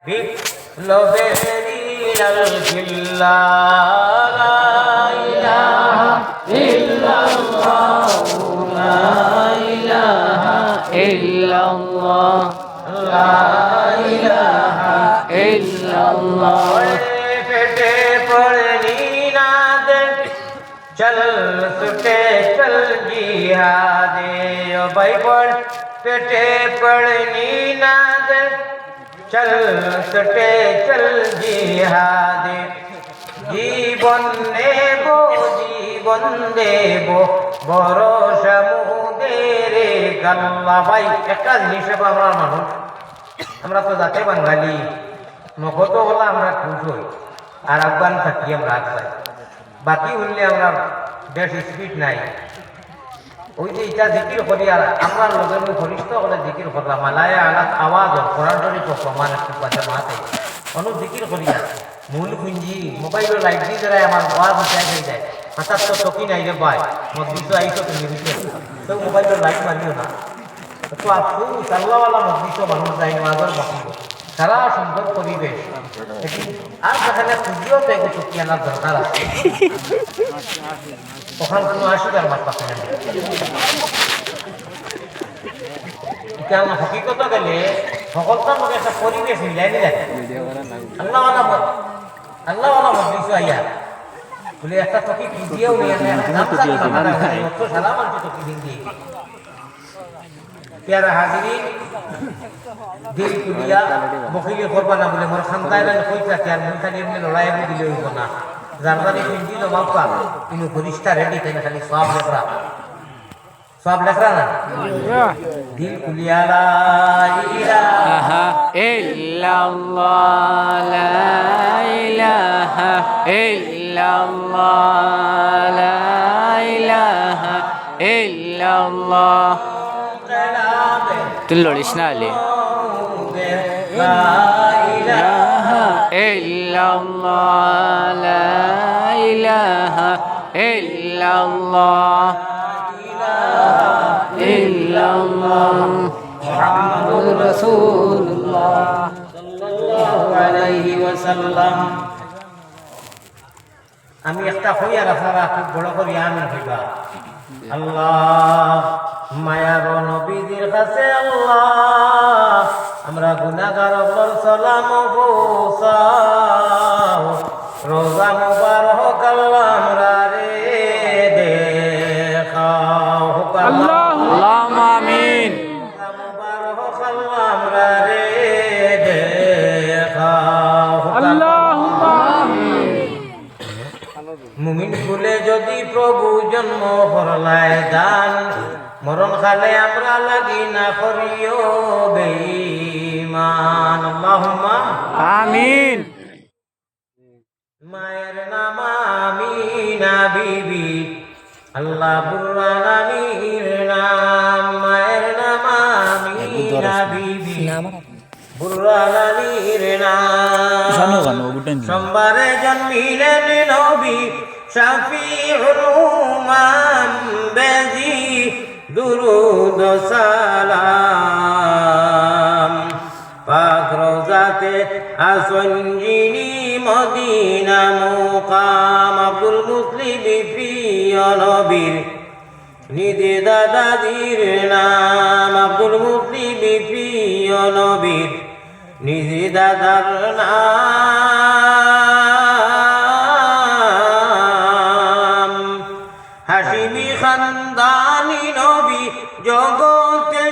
বিপ্লবেরই আলখিল্লাহ লা ইলাহা ইল্লাল্লাহ লা ইলাহা ইল্লাল্লাহ লা ইলাহা ইল্লাল্লাহ পেটে পড়নি না দে চল ছুটে চল জিহাদে ও ভাই পড় পেটে পড়নি না দে চল ছুটে চল জিহাদে জীবন নেব জীবন দেব ভরসা মুদের গাল্লা। ভাই একটা জিনিস আমরা মানুষ, আমরা তো যাতে বাঙালি মগত হলে আমরা খুশ হই আর আফগান থাকি আমরা আগ পাই, বাকি হইলে আমরা বেশ স্পিড নাই। ওই যে এটা জিকির করি আর আমরা লোকের ঘনিষ্ঠ হলে জিকির করলাম মালায় আলাদ আওয়াজ কোরআন শরীফ প্রমাণ একটু কথা মাতে অনু জিকির করি আর মূল পুঞ্জি মোবাইলের লাইট দিয়ে যারা আমার আওয়াজ উঠাই হয়ে যায় হঠাৎ তো চকি নাই রে ভাই মসজিদ আইসো তুমি তো মোবাইলের লাইট মারিও না তো আপু চাল্লাওয়ালা মসজিদ মানুষ যায় নামাজের মসজিদ সারা সুন্দর পরিবেশ আর সেখানে পুজিও তো একটু চকি আনার দরকার আছে। ওখানে কোনো আসিবার মাছ পাচ্ছে না কেন হকিকত গেলে সকলটার মধ্যে একটা পরিবেশ মিলাই নিলে আল্লাহওয়ালা মসজিদ আইয়া বলে একটা চকি পুজিয়েও নিয়ে সারা মানুষ চকি দিয়ে প্যারা হাজিরি দিল কুলিয়া বকিলে করবা না বলে মোর খান্দায় না কই থাকে আর মুই খালি এমনি লড়াই দিলে হইব না জার্মানি হিন্দি লো মাপা কিন্তু ঘনিষ্ঠা রেডি তাই খালি সব লেখরা না দিল কুলিয়া লা ইলাহা ইল্লাল্লাহ লা ইলাহা ইল্লাল্লাহ লা ইলাহা ইল্লাল্লাহ তুই লড়িস না আলে লা ইলাহা ইল্লাল্লাহ লা ইলাহা ইল্লাল্লাহ ইল্লাল্লাহ মুহাম্মাদুর রাসূলুল্লাহ সাল্লাল্লাহু আলাইহি ওয়াসাল্লাম। আমি একটা হইয়া রাখারা খুব বড় করে আমিন হইবা। আল্লাহ মায়ার নবীদের কাছে আল্লাহ আমরা গুনাহগার হল সালাম পৌঁছাও রোজা মুবারক আল্লাহ আমরা রে দেখাও আল্লাহুম্মা আমিন মুবারক আল্লাহ আমরা রে দেখাও আল্লাহুম্মা আমিন। মুমিন কুলে যদি প্রভু জন্ম করলায় দান মরণ খালে আমরা লাগি না করিও বেঈমান আল্লাহুম্মা আমিন। মায়ের নাম আমিনা বিবি আল্লাহ বুররান আমির নাম মায়ের নাম আমিনা বিবি বুররান আমির নাম সোমবারে জন্মিলেন নবী শাফিউল উম্মাম বেজি দুরুদ সালাম পাক রোজাতে আসন যিনি মদিনা মুকাম আব্দুল মুসলিম প্রিয় নবীর নিদে দাদাজির নাম আব্দুল মুসলিম প্রিয় নবীর নিজে দাদার নাম হাশিমি খানদানি নবী জগতে